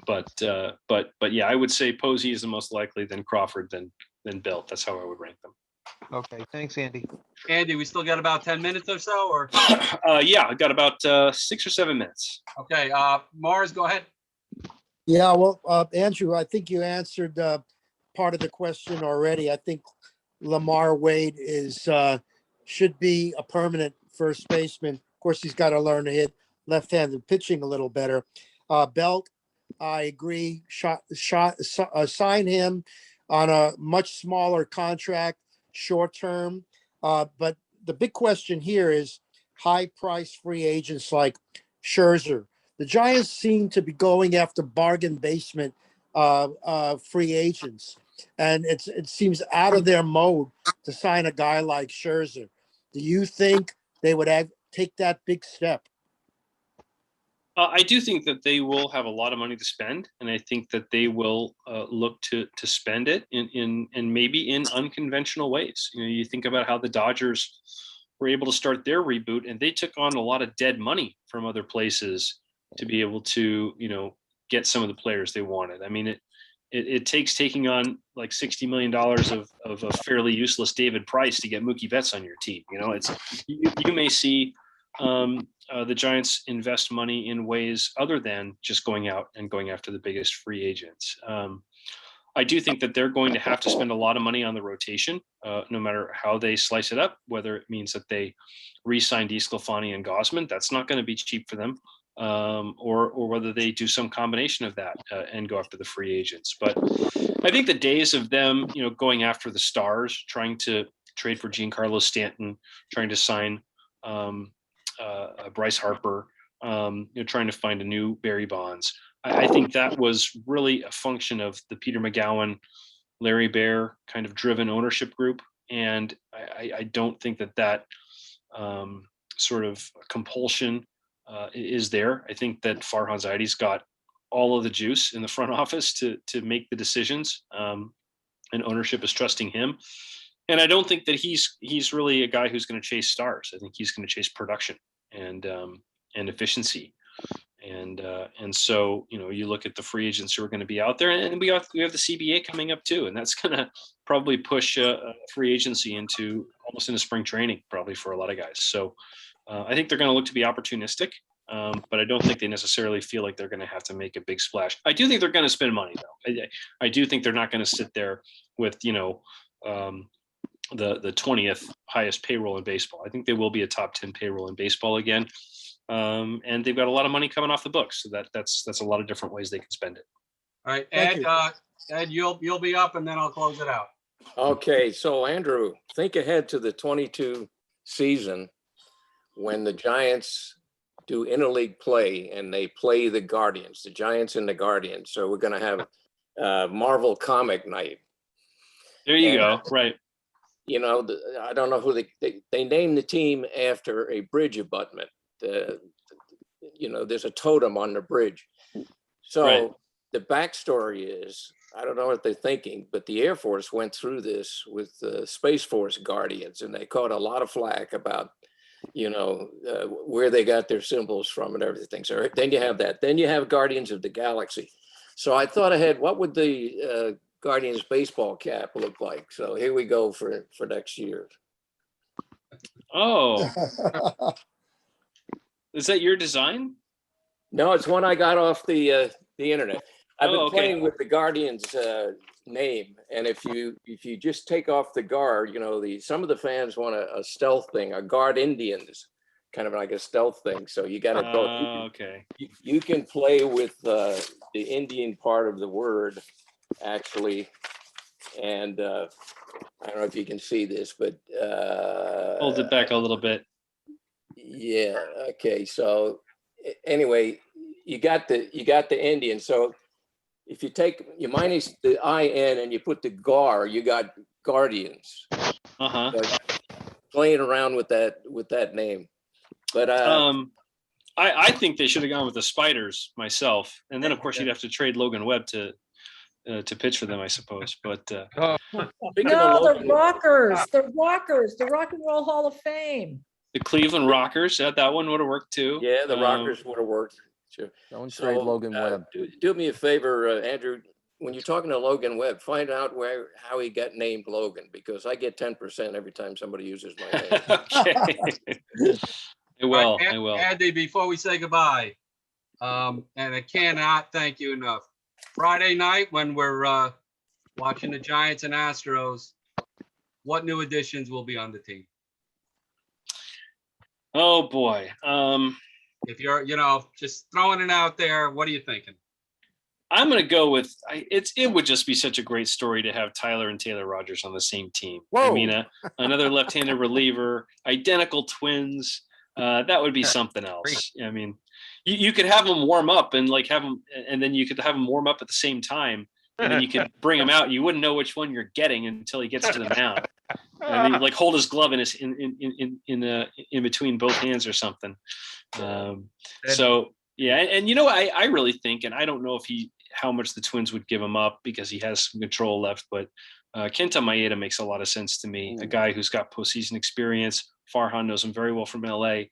But yeah, I would say Posey is the most likely, then Crawford, then Belt. That's how I would rank them. Okay, thanks, Andy. Andy, we still got about 10 minutes or so, or? Yeah, I got about 6 or 7 minutes. Okay, Mars, go ahead. Yeah, well, Andrew, I think you answered part of the question already. I think Lamar Wade should be a permanent first baseman. Of course, he's got to learn to hit left-handed pitching a little better. Belt, I agree. Sign him on a much smaller contract, short term. But the big question here is high price free agents like Scherzer. The Giants seem to be going after bargain basement free agents, and it seems out of their mode to sign a guy like Scherzer. Do you think they would take that big step? I do think that they will have a lot of money to spend, and I think that they will look to spend it in and maybe in unconventional ways. You know, you think about how the Dodgers were able to start their reboot, and they took on a lot of dead money from other places to be able to, you know, get some of the players they wanted. I mean, it takes taking on like $60 million of a fairly useless David Price to get Mookie Betts on your team. You know, it's you may see the Giants invest money in ways other than just going out and going after the biggest free agents. I do think that they're going to have to spend a lot of money on the rotation, no matter how they slice it up, whether it means that they re-sign DeSclafani and Gosman. That's not going to be cheap for them. Or whether they do some combination of that and go after the free agents. But I think the days of them, you know, going after the stars, trying to trade for Giancarlo Stanton, trying to sign Bryce Harper, you know, trying to find a new Barry Bonds. I think that was really a function of the Peter McGowan, Larry Baer kind of driven ownership group. And I don't think that sort of compulsion is there. I think that Farhan Zaidi's got all of the juice in the front office to make the decisions, and ownership is trusting him. And I don't think that he's really a guy who's going to chase stars. I think he's going to chase production and efficiency. And so, you know, you look at the free agents who are going to be out there, and we have the CBA coming up too, and that's going to probably push free agency into almost into spring training, probably for a lot of guys. So I think they're going to look to be opportunistic, but I don't think they necessarily feel like they're going to have to make a big splash. I do think they're going to spend money, though. I do think they're not going to sit there with, you know, the 20th highest payroll in baseball. I think they will be a top 10 payroll in baseball again. And they've got a lot of money coming off the books, so that's a lot of different ways they can spend it. All right, Ed, Ed, you'll be up, and then I'll close it out. Okay, so Andrew, think ahead to the 22 season when the Giants do interleague play and they play the Guardians, the Giants and the Guardians. So we're going to have Marvel comic night. There you go. Right. You know, I don't know who they named the team after a bridge abutment. You know, there's a totem on the bridge. So right. The backstory is, I don't know what they're thinking, but the Air Force went through this with the Space Force Guardians, and they caught a lot of flack about, you know, where they got their symbols from and everything. So then you have that. Then you have Guardians of the Galaxy. So I thought ahead, what would the Guardians baseball cap look like? So here we go for next year. Oh. Is that your design? No, it's one I got off the internet. I've been okay. playing with the Guardians name, and if you just take off the guard, you know, some of the fans want a stealth thing, a guard Indians, kind of like a stealth thing. So you got to go. Okay. You can play with the Indian part of the word, actually, and I don't know if you can see this, but hold it back a little bit. Yeah. Okay. So anyway, you got the Indian. So if you minus the IN and you put the GAR, you got Guardians. Uh-huh. But playing around with that name. But I think they should have gone with the Spiders myself. And then of course you'd have to trade Logan Webb to pitch for them, I suppose. But no, the Rockers, the Rock and Roll Hall of Fame. The Cleveland Rockers, that one would have worked too. Yeah, the Rockers would have worked. Sure. Don't trade Logan Webb. Do me a favor, Andrew. When you're talking to Logan Webb, find out how he got named Logan, because I get 10% every time somebody uses my name. Okay. I will. Right, I will. Andy, before we say goodbye, and I cannot thank you enough. Friday night when we're watching the Giants and Astros, what new additions will be on the team? Oh boy. If you're, you know, just throwing it out there, what are you thinking? I'm going to go with it would just be such a great story to have Tyler and Taylor Rogers on the same team. Whoa. I mean, another left-handed reliever, identical twins. That would be something else. I mean, you could have them warm up and like have them, and then you could have them warm up at the same time and then you could bring him out. You wouldn't know which one you're getting until he gets to the mound. And he like hold his glove in his in between both hands or something. So yeah, and you know, I really think, and I don't know if how much the Twins would give him up because he has some control left, but Kenta Maeda makes a lot of sense to me. A guy who's got postseason experience. Farhan knows him very well from LA.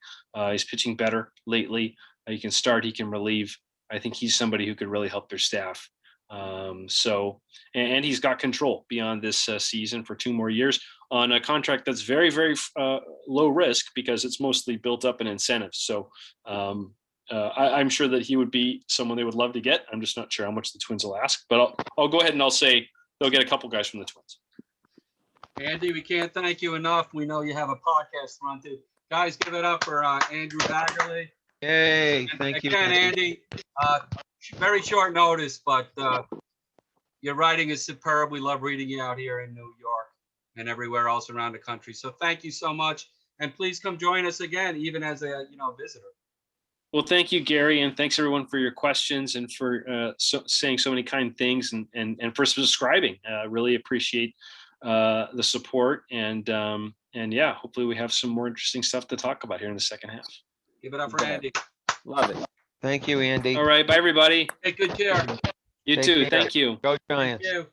He's pitching better lately. He can start, he can relieve. I think he's somebody who could really help their staff. And he's got control beyond this season for 2 more years on a contract that's very, very low risk because it's mostly built up in incentives. So I'm sure that he would be someone they would love to get. I'm just not sure how much the Twins will ask, but I'll go ahead and I'll say they'll get a couple guys from the Twins. Andy, we can't thank you enough. We know you have a podcast to run to. Guys, give it up for Andrew Baggarly. Yay, thank you. Again, Andy, very short notice, but your writing is superb. We love reading you out here in New York and everywhere else around the country. So thank you so much. And please come join us again, even as a visitor. Well, thank you, Gary, and thanks everyone for your questions and for saying so many kind things and for subscribing. Really appreciate the support and yeah, hopefully we have some more interesting stuff to talk about here in the second half. Give it up for Andy. Love it. Thank you, Andy. All right, bye everybody. Take good care. You Take too. care. Thank you. Go Giants. Thank you.